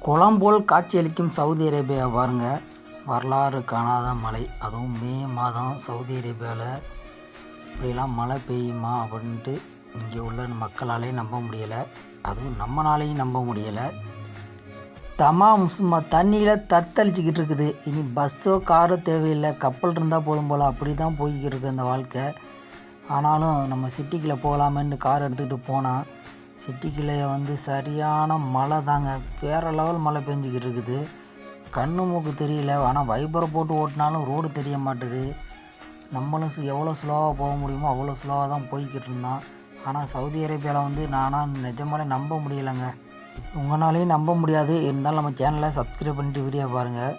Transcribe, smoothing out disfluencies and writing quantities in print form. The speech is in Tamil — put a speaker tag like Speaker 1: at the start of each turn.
Speaker 1: குளம் போல் காட்சியளிக்கும் சவுதி அரேபியா பாருங்கள். வரலாறு காணாத மழை, அதுவும் மே மாதம் சவுதி அரேபியாவில் இப்படிலாம் மழை பெய்யுமா அப்படின்ட்டு இங்கே உள்ள மக்களாலே நம்ப முடியலை. அதுவும் நம்மளாலேயும் நம்ப முடியலை. சும்மா தண்ணியில் தத்தளிச்சிக்கிட்டு இருக்குது. இனி பஸ்ஸோ காரோ தேவையில்லை, கப்பல் இருந்தால் போதும் போல் அப்படி தான் போய்கிட்டு இருக்குது அந்த வாழ்க்கை. ஆனாலும் நம்ம சிட்டிக்குள்ளே போகலாமேன்னு கார் எடுத்துக்கிட்டு போனால் சிட்டிக்குள்ளே சரியான மழை தாங்க. வேறு லெவல் மழை பெஞ்சிக்கிட்டு இருக்குது. கண்ணு மூக்கு தெரியல, ஆனால் வைப்பரை போட்டு ஓட்டினாலும் ரோடு தெரிய மாட்டுது. நம்மளும் எவ்வளோ ஸ்லோவாக போக முடியுமோ அவ்வளோ ஸ்லோவாக தான் போய்கிட்டு இருந்தோம். ஆனால் சவுதி அரேபியாவில் நானாக நிஜமாலே நம்ப முடியலைங்க. உங்களாலேயும் நம்ப முடியாது. இருந்தாலும் நம்ம சேனலை சப்ஸ்கிரைப் பண்ணிட்டு வீடியோ பாருங்கள்.